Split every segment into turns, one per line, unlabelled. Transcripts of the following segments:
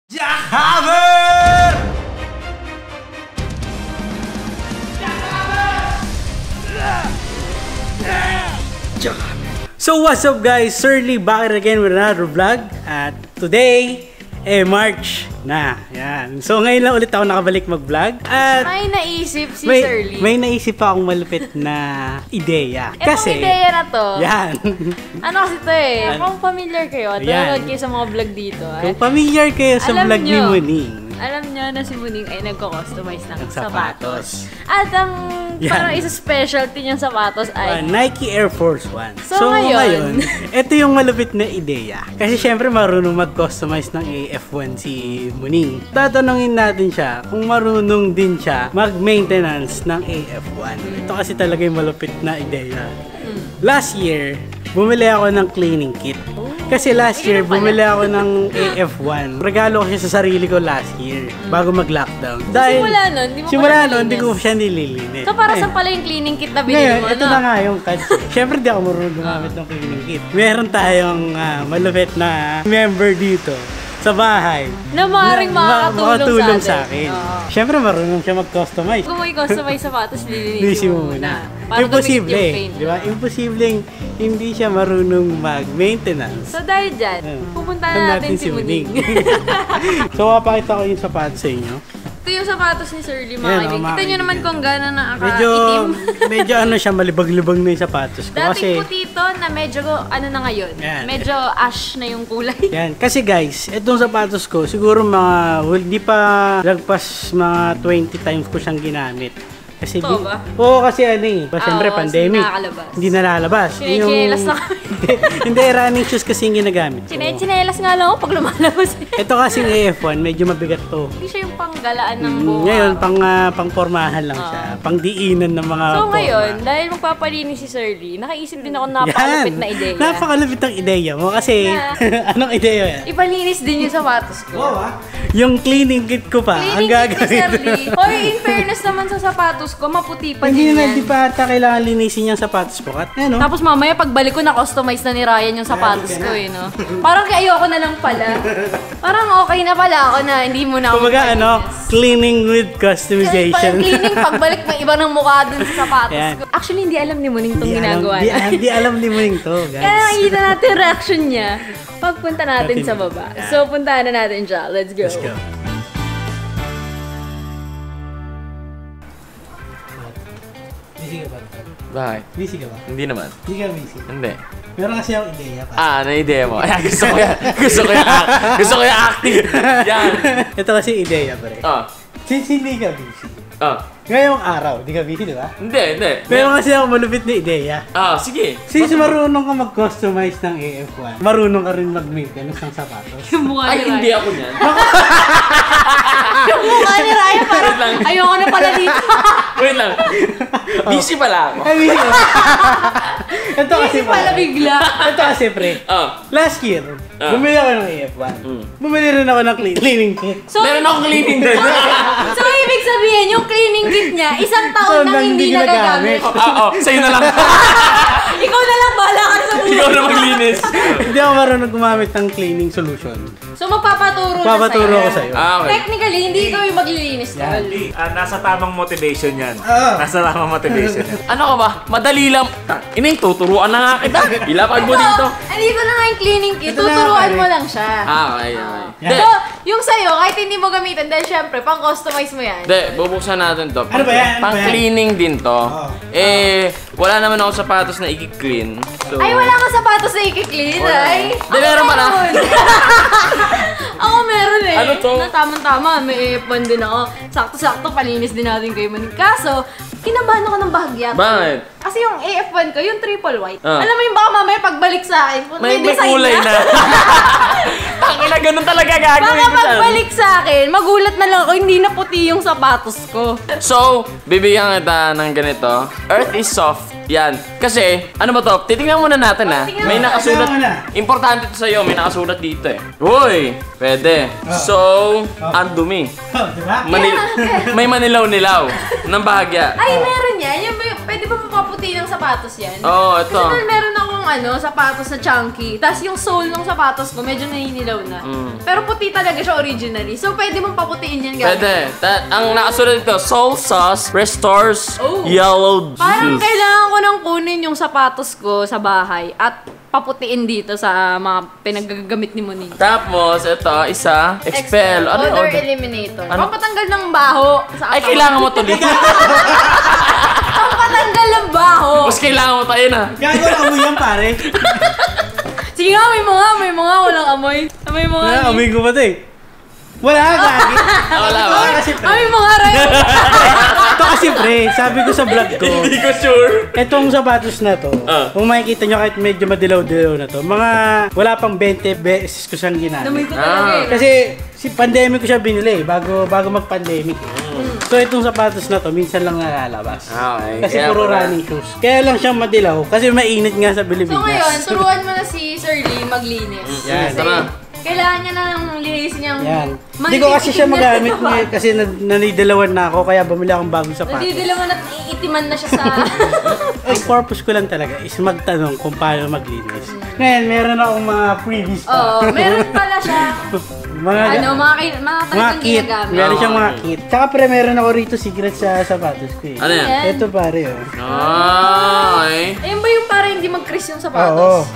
Jackhammer! So what's up guys, Surly back again with another vlog. At today, March na. Yan. So ngayon lang ulit ako nakabalik mag-vlog. At
may naisip si Surly.
May naisip pa akong malupit na ideya.
Itong ideya na to.
Yan.
Ano kasi to eh. Kung familiar kayo, nanonood kayo sa mga vlog dito.
Kung familiar kayo sa vlog ni Muning.
Alam nyo na si Muning ay nagko-customize ng sapatos. At ang parang isa specialty niyang sapatos ay
Nike Air Force One.
So ngayon,
ito yung malupit na ideya. Kasi syempre marunong mag-customize ng AF1 si Muning. Tatanungin natin siya kung marunong din siya mag-maintenance ng AF1. Ito kasi talaga yung malupit na ideya. Last year, bumili ako ng cleaning kit. Kasi last year, bumili ako ng AF1. Regalo ko siya sa sarili ko last year, bago mag-lockdown. Dahil
simula nun,
hindi ko siya nililinis.
So para saan pala yung cleaning kit na binili mo?
Ngayon, ito na nga yung catch. Siyempre, di ako marunong gumamit ng cleaning kit. Meron tayong malupit na member dito sa bahay
na maaaring makakatulong sa akin.
Siyempre, marunong siya mag-customize.
Kung may customize sapatos, lilinisin mo muna.
Imposible, di ba? Imposibleng hindi siya marunong mag-maintenance.
So dahil dyan, pupunta na natin si Muning.
So, mapakita ko yung sapatos sa inyo.
Ito yung sapatos ni Surly, mga kaibigan. Kita nyo naman kung gano'n nakaka-itim.
Medyo ano siya, malibag-libag na yung sapatos ko.
Dating puti ito na medyo ano na ngayon. Medyo ash na yung kulay.
Yan. Kasi guys, itong sapatos ko, siguro hindi pa lagpas mga 20 times ko siyang ginamit. Kasi kasi ano eh. Siyempre pandemic. Hindi nalalabas.
Chinelas na kami.
Hindi, running shoes kasi yung ginagamit ko.
Chinelas nga lang ako pag lumalabas.
Ito kasing AF1, medyo mabigat to.
Hindi siya yung panggalaan ng buha.
Ngayon, pang-pormahan lang siya. Pang-diinan ng mga
So ngayon, dahil magpapalinis si Surly, nakaisip din ako napakalupit na ideya.
Napakalupit ang ideya mo kasi anong ideya yan?
Ipalinis din yung sapatos ko.
Yung cleaning kit ko pa, ang gagawin.
Hoy, in fairness naman sa sapatos ko, maputi pa din yan.
Hindi pa ata kailangan linisin yung sapatos ko.
Tapos mamaya pagbalik ko, na-customize na ni Ryan yung sapatos ko eh, no? Parang ayoko na lang pala. Parang okay na pala ako na hindi mo na ako
cleaning with customization.
Cleaning, pagbalik may iba ng mukha dun sa sapatos ko. Actually, hindi alam ni Muning itong ginagawa na.
Hindi alam ni Muning to, guys.
Kaya nakikita natin reaction niya pagpunta natin sa baba. So, puntahan na natin siya. Let's go.
Let's go. Busy ka ba?
Bakit?
Busy ka ba?
Hindi naman.
Hindi ka busy?
Hindi.
Pero kasi yung ideya pa.
Ano ideya mo? Ay, gusto ko yan. Gusto ko yung acting. Yan.
Ito kasi yung ideya, pare. Since hindi ka busy. Ngayong araw, di ka busy, di ba?
Hindi.
Pero kasi ako malupit na ideya.
Sige.
Since marunong ka mag-customize ng AF1, marunong ka rin mag-maintenance ng sapatos.
Ay, hindi ako niyan.
Yung mukha ni Ryan parang ayoko na pala dito.
Wait lang. Busy pala ako.
Ito kasi
pala bigla.
Ito kasi pre. Last year, bumili ako ng AF1. Bumili rin ako ng cleaning kit.
Meron akong cleaning din.
So, ibig sabihin, yung cleaning kit niya, isang taon nang hindi nagagamit.
Sa'yo na lang.
Ikaw na lang, bahala ka sa buhay.
Ikaw na maglinis.
Hindi ako marunong gumamit ng cleaning solution.
So, magpapaturo
ko sa'yo.
Technically, hindi ikaw yung maglilinis.
Nasa tamang motivation yan. Nasa tamang motivation yan.
Ano ka ba? Madali lang. Inay, tuturuan na nga kita. Ilapag mo dito.
Andito na nga yung cleaning kit. Tuturuan mo lang siya.
Okay.
So, yung sa'yo, kahit hindi mo gamitin, dahil syempre, pang-customize mo yan.
Hindi, bubuksan natin to.
Ano ba yan?
Pang-cleaning din to. Wala naman ako sapatos na i-clean. So...
Ay, wala kang sapatos na i-clean, ay.
Meron pala.
Ako meron eh.
Ano to?
Na tamang-tama, may F1 din ako. Sakto-sakto, palinis din natin kayo Muning. Kaso, kinabahan ako ng bahagya.
Bakit?
Kasi yung AF1 ko, yung triple white. Alam mo yung baka mamaya pagbalik sa akin,
may kulay na. Tangina, ganun talaga gagawin ko
baka pagbalik sa akin, magulat na lang ako, hindi na puti yung sapatos ko.
So, bibigyan kita ng ganito. Earth is soft. Yan. Kasi, ano ba to? Titingnan muna natin may nakasulat. Importante to sa'yo, may nakasulat dito eh. Uy! Pwede. So, ang dumi.
Diba?
May manilaw-nilaw ng bahagya.
Ay, meron yan. Yung pwede pwede ba mapaputi ng sapatos yan?
Oo, ito.
Kasi meron akong sapatos na chunky. Tapos yung sole ng sapatos ko, medyo naninilaw na. Pero puti talaga siya originally. So, pwede mong paputiin yan, guys.
Pwede. Ang nakasulat dito, Soul Sauce restores yellow
Parang
juice.
kailangan ko nang kunin yung sapatos ko sa bahay at paputiin dito sa mga pinagagamit ni Muning.
Tapos, ito, isa, expel. Ano yung
Odor
order?
eliminator.
Ano?
Pampatanggal ng baho sa
Ay, kailangan mo to dito.
Pampatanggal ng baho.
Mas kailangan mo tayo na.
Gago na amoy yan, pare.
Sige nga, may mga, walang amoy. May mga.
Amoy ko ba ito eh? Wala, gagi.
Wala ba?
Kasi pre.
May mga rin.
Ito kasi pre, sabi ko sa vlog ko.
Hindi ko sure.
Itong sapatos na to, kung makikita nyo kahit medyo madilaw-dilaw na to, mga wala pang 20 beses ko siyang
Namoy
ginamit.
ko talaga eh.
Kasi si pandemic ko siya binili bago mag-pandemic. So itong sapatos na to, minsan lang nalalabas.
Okay.
Kasi
Kaya
puro
pala.
running shoes. Kaya lang siyang madilaw kasi mainit nga sa
So ngayon,
Pilipinas.
turuan mo na si Sir Lee maglinis.
Yan.
Kasi
Tara.
kailangan niya na ng linisin niyang...
Yan. Hindi ko kasi siya magamit ngayon kasi nanidalawan na ako kaya bumili akong bagong sapatos.
Nadidilawan at iitiman na siya sa...
Ang purpose ko lang talaga is magtanong kung paano maglinis. Ngayon, meron akong mga freebies pa.
Oo, meron pala siya.
mga
Mga talagang
kit.
ginagamit.
Meron siyang mga kit. Tsaka pre, meron ako rito secret sa sapatos ko eh.
Ano yan?
Yan.
Ito pare oh.
Ay.
Ayun ba yung para hindi mag-crease yung
Oo.
sapatos?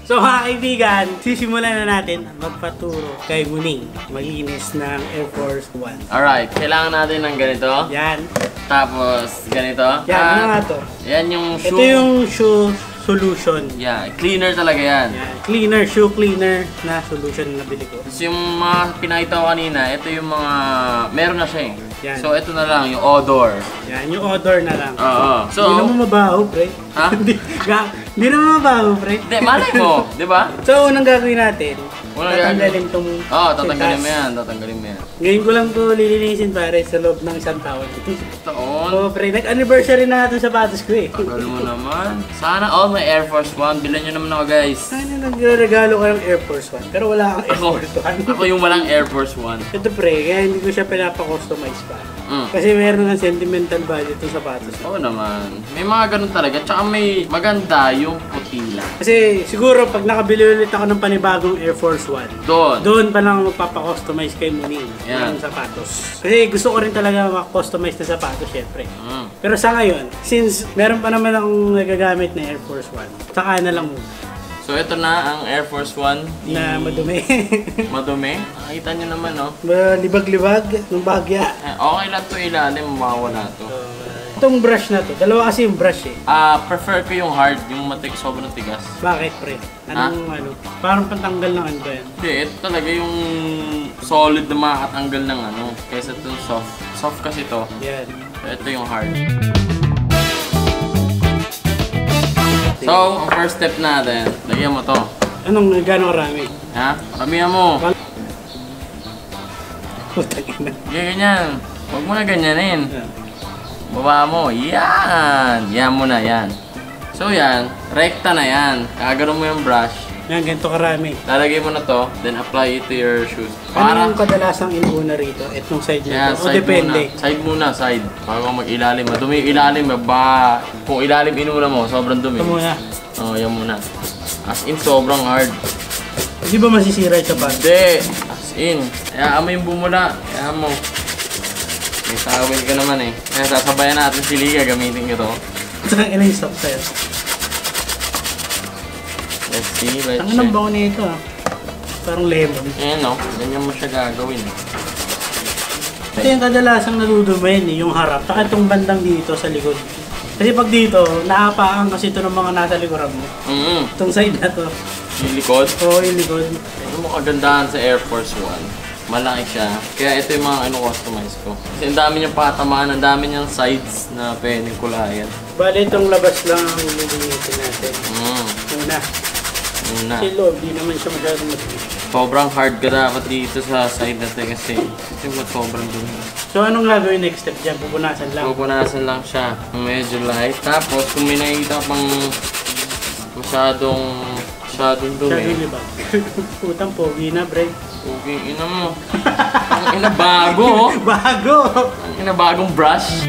So mga kaibigan, sisimulan na natin ang magpaturo kay Muning maglinis ng Air Force One.
Alright, kailangan natin ng ganito.
Yan.
Tapos, ganito.
Yan, ano nga to?
Yan yung shoe.
Ito yung shoe solution.
Yeah, cleaner talaga yan.
Yan. Cleaner, shoe cleaner na solution na nabili ko.
Tapos yung mga pinakita ko kanina, ito yung mga... Meron na siya eh.
Yan.
So, ito na lang, yung odor.
Yan, yung odor na lang.
Oo. So,
Hindi naman mabaho, pre.
Ha?
Hindi naman mabaho, pre.
Hindi, malay mo, di ba?
So, unang gagawin natin,
Unang
tatanggalin tong
Oo, tatanggalin mo
sitas.
yan, tatanggalin mo yan.
Ngayon ko lang to lilinisin, pare, sa loob ng isang taon.
Taon.
Oo, pre. Nag-anniversary na nga itong sapatos ko eh.
Tagal mo naman. Sana all my Air Force One. Bilan nyo naman ako, guys.
Ano, nagre-regalo ka ng Air Force One, pero wala kang Air
Ako,
Force One.
ako yung walang Air Force One.
Ito, pre, kaya hindi ko siya pinapa-customize pa. Kasi meron ng sentimental value itong sapatos.
Oo naman. May mga ganun talaga. Tsaka may maganda yung puti lang.
Kasi siguro pag nakabili ulit ako ng panibagong Air Force One,
Doon.
doon pa lang magpapa-customize kay Muning
Yan.
ng sapatos. Kasi gusto ko rin talaga mag-customize na sapatos, syempre.
Mm.
Pero sa ngayon, since meron pa naman akong nagagamit na Air Force One, saka na lang muna
So, ito na ang Air Force One.
na madumi.
Madumi. Nakita nyo naman, no?
Libag-libag ng bahagya.
Okay lang to ilalim. Mawawala to.
Itong brush na to, dalawa kasi yung brush eh.
Prefer ko yung hard. Yung sobrang tigas.
Bakit, pre? Anong ano? Parang pantanggal ng ano ba yan?
Hindi, ito talaga yung solid na makakatanggal ng ano. Kaysa itong soft. Soft kasi to.
Yan.
So, ito yung hard. So, ang first step natin, lagyan mo to.
Anong gano'ng karami?
Ha? Ramihan mo.
Putang ina.
Ganyan. Huwag mo na ganyanin. Baba mo. Yan. Yan mo na, yan. So yan, rekta na yan. Kagano mo yung brush.
Yan, ganito karami.
Lalagay mo na to, then apply it to your shoes.
Ano yung kadalasang inuuna rito? Itong side
Yeah,
na to? O
side
depende?
muna. Side muna, side. Bago mag-ilalim. Madumi yung ilalim. Kung ilalim inuna mo, sobrang dumi.
Ito muna.
Oo, yan muna. As in, sobrang hard.
Hindi ba masisira yung sapatos?
Hindi. As in. Kaya mo yung bumula. Kaya mo. May tawil ka naman eh. Kaya sasabayan natin si Liga. Gamitin ko to.
Saan ina yung stop sa'yo?
Let's see. Let's
Ang anong
check.
bango nito ah. Parang lemon.
Ayan o. Ganyan mo siya gagawin.
Ito yung kadalasang nadudumayin eh, yung harap. Saka itong bandang dito sa likod. Kasi pag dito, naapaan kasi ito ng mga nasa likuran mo. Itong side na to.
Yung likod.
Oo, yung likod.
Ano mo kagandahan sa Air Force One? Malaki siya. Kaya ito yung mga customize ko. Kasi ang dami niyang patamaan, ang dami niyang sides na pwedeng kulayan.
Bale, itong labas lang ang lilinisin natin. Una.
Una.
Kasi loob, di naman siya masyadong madumi.
Sobrang hard ka dapat dito sa side natin kasi sobrang dumi.
So, anong gagawin next step dyan? Pupunasan lang.
Pupunasan lang siya. Medyo light. Tapos kung may nakikita pang masyadong Masyadong dumi.
Masyadong libag. Putang pogi na, bre.
Okay, ina mo. Ang ina bago.
Bago!
Ang ina bagong brush.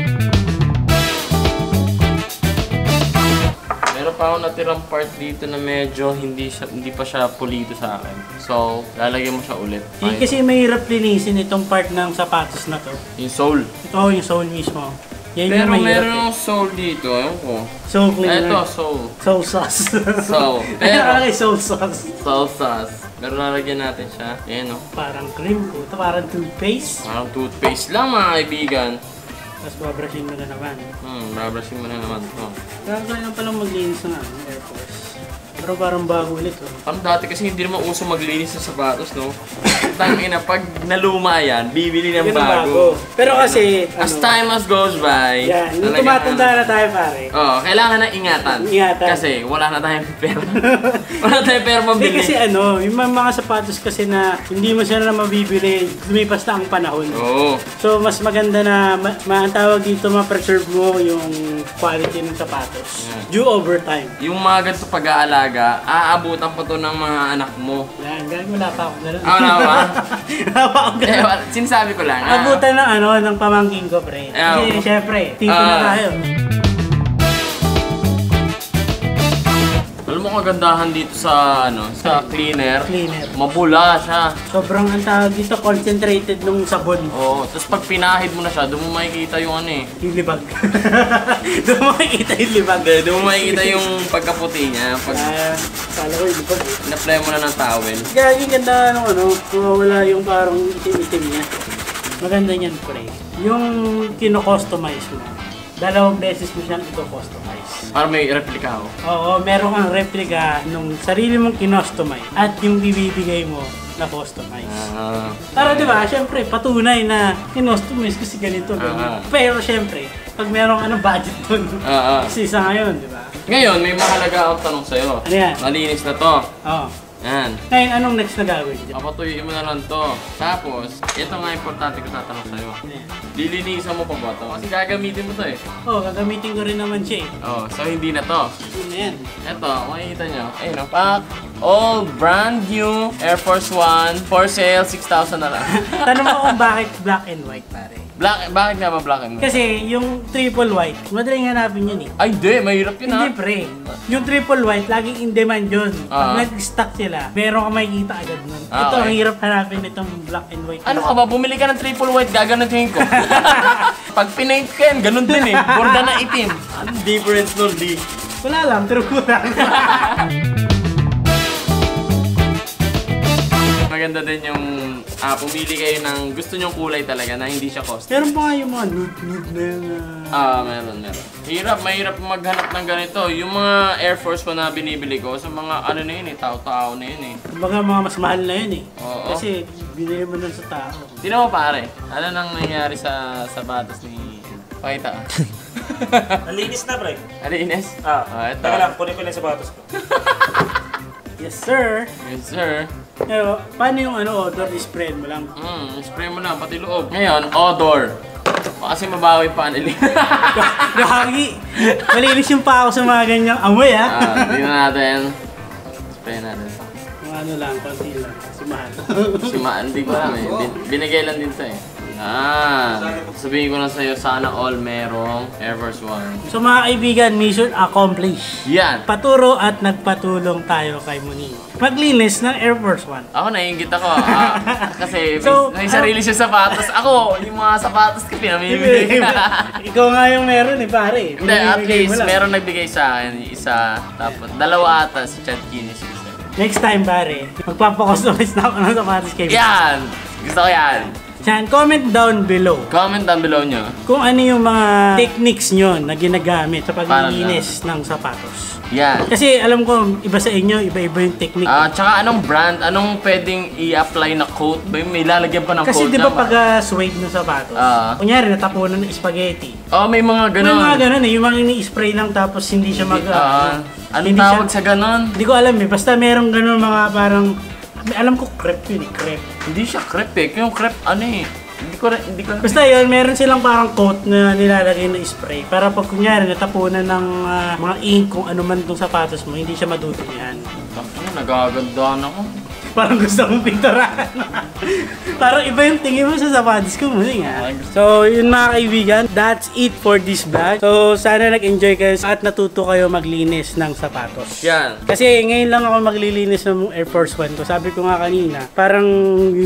Meron pa ako natirang part dito na medyo hindi pa siya pulido sa akin. So, lalagyan mo siya ulit.
Kasi mahirap linisin itong part ng sapatos na to.
Yung sole.
Ito yung sole mismo. Yan
Pero
yung mahirap
meron yung sole dito, ayun ko.
Soul cleaner.
Ito, sole.
Soul sauce.
Soul.
Pero
Pero,
okay, soul sauce.
sole sauce. Pero lalagyan natin siya. Ayan o.
Parang cream po. Ito parang toothpaste.
Parang toothpaste lang mga kaibigan.
Tapos babrushin mo na naman.
Babrushing mo na naman ito.
Pero kailangan palang maglinis ng Air Force. Pero parang bago ulit. Oh.
Parang dati kasi hindi naman uso maglinis ng sapatos, no? Tangina, pag naluma yan, bibili ng
Yun ang
bago.
Pero kasi,
As time goes by,
yan, yung
talagang
tumatanda na tayo pare.
kailangan na ingatan.
Ingatan.
Kasi wala na tayong pera. Wala na tayong pera
Hindi
mabili.
kasi yung mga sapatos kasi na hindi mo siya na mabibili, lumipas na ang panahon.
Oo.
So, mas maganda na, ang tawag dito, ma-preserve mo yung quality ng sapatos.
Yeah.
Due over time.
Yung mga ganito pag-aalaga, aabutan pa to ng mga anak mo.
Yan, galing wala pa ako na rin.
Wala ba?
Wala pa ako ganun.
Sinasabi ko lang.
Abutan ng ng pamangkin ko, pre. Kasi, syempre, tito na tayo.
Alam mo kagandahan dito sa sa cleaner.
Cleaner.
Mabula siya.
Sobrang ang tawag dito, concentrated nung sabon.
Oo, tapos pag pinahid mo na siya, doon mo makikita yung
Yung libag. Doon mo makikita yung libag.
Doon mo makikita yung pagkaputi niya. Pag
Kala ko yung libag eh.
in-apply mo na ng towel.
Gaging ganda wala yung parang itim-itim niya. Maganda niyan, pre. Yung kino-customize mo, 2 beses mo siyang ito-customize.
Para may replika ako.
Oo, meron kang replica nung sarili mong kinostomize at yung bibibigay mo na customize. Para di ba, syempre, patunay na kinostomize kasi ganito. Pero syempre, pag merong budget dun, kasi isa ngayon, di ba?
Ngayon, may mahalaga akong tanong sa'yo.
Ano yan?
Malinis na to.
Oo.
Yan.
Ngayon, anong next na gagawin dyan?
Papatuyin mo na lang to. Tapos, ito nga importante ko tatanong sa'yo.
Ano yan?
Lilinisan mo pa ba to? Kasi gagamitin mo to eh.
Oo, gagamitin ko rin naman siya eh.
Oh, so hindi na to.
Yun na yan.
Ito, makikita nyo. Ayun, pack. All brand new Air Force One. For sale, 6,000 na lang.
Tanong mo kung bakit black and white, pare.
Bakit nga ba black and white?
Kasi yung triple white, madaling hanapin yun eh.
Ay, hindi. Mahirap yun
Hindi
ha.
pre. Yung triple white, laging in demand yun. Pag
Ah.
nag-stock sila, meron ka makikita agad nun.
Ah,
Ito, ang
okay.
hirap hanapin itong black and white.
Ano ka ba? Bumili ka ng triple white, gaganutin ko. Pag pinaint ko yan, ganun din eh. Borda na itim. Anong difference nun, di?
Wala lang, true ko lang.
Maganda din yung pumili kayo ng gusto nyong kulay talaga na hindi siya cost.
Meron pa nga yung mga nude na yun.
Meron. Mahirap maghanap ng ganito. Yung mga Air Force ko na binibili ko, sa mga na yun eh, tao-tao na yun eh.
Kumbaga mga mas mahal na yun eh.
Oo.
Kasi binili mo nun sa tao.
Tignan mo pare, ano nang nangyari sa sapatos ni... Pakita ka.
Nalinis na, pre.
Alinis? Ito.
Teka lang, kunin ko lang yung sapatos ko.
Yes sir!
Yes sir.
Pero, paano yung odor, spread mo lang?
Spray mo na, pati loob. Ngayon, odor. Kasi mabawi pa ang
Gagi! Malinis yung pa ako sa mga ganyang amoy ha?
Tingnan natin. Spray natin.
Mga lang, konti lang. Si mahal.
Si Maan, hindi ko alam eh. Binigay lang din to eh. Sabihin ko na sa'yo, sana all merong Air Force One.
So mga kaibigan, mission accomplished.
Yan!
Paturo at nagpatulong tayo kay Muning. Maglinis ng Air Force One.
Ako naiingit ako. Kasi
So,
may sarili siya sapatos. Ako, yung mga sapatos ko pinamimili.
Ikaw nga yung meron eh, pare.
Hindi, at
Pinamimigay mo
least
lang.
meron nagbigay sa akin. Isa, tapos dalawa ata si Chad Kinis.
Next time, pare, magpapakustomize na ako ng sapatos kay
Yan! Gusto ko yan.
Chan, comment down below
Comment down below nyo.
kung ano yung mga techniques nyo na ginagamit sa paglilinis ng sapatos.
Yan.
Kasi alam ko, iba sa inyo, iba-iba yung technique.
Tsaka anong brand, anong pwedeng i-apply na coat? May lalagyan pa ng
Kasi
coat
di ba
na-
pag suede ng sapatos, kunyari natapunan ng spaghetti.
May mga
May
ganon.
mga ganun eh, yung mga ini-spray lang tapos hindi siya mag...
Anong
hindi
tawag
siya-
sa ganon?
Hindi ko alam eh, basta merong ganun mga parang... Alam ko crepe yun eh, crepe.
Hindi siya crepe eh. Yung crepe, hindi ko.
Basta yun, meron silang parang coat na nilalagay na spray para pag kunyari natapunan ng mga ink kung ano man itong sapatos mo, hindi siya madudunyan.
Nagagandaan ako.
Parang gusto mong pinturan. Parang iba yung tingin mo sa sapatos ko muli nga. So, yun mga kaibigan, that's it for this vlog. So, sana nag-enjoy kayo at natuto kayo maglinis ng sapatos.
Yan.
Kasi ngayon lang ako maglilinis ng Air Force 1 ko. Sabi ko nga kanina, parang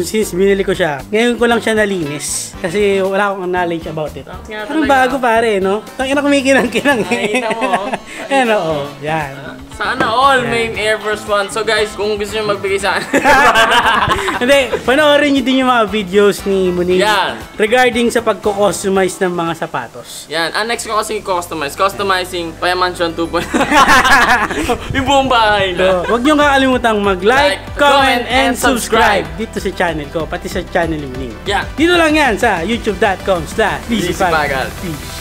since binili ko siya, ngayon ko lang siya nalinis. Kasi wala akong knowledge about it. Parang bago pare, no? Tangina kumikinang-kinang eh.
Nakita mo.
Ayan, oo. Yan.
Sana all may Air Force 1. So guys, kung gusto nyo magbigay sa akin.
Hindi, panoorin nyo din yung mga videos ni Muning
Yan.
regarding sa pagko-customize ng mga sapatos.
Yan. Next ko kasi customize. Customizing Paya Mansion 2.0. Yung buong bahay na.
So, huwag nyo kakalimutang mag-like,
Like,
comment, and subscribe dito sa channel ko, pati sa channel ni Muning.
Yan.
Dito lang yan sa youtube.com/BZPagal.
BZPagal.
Peace.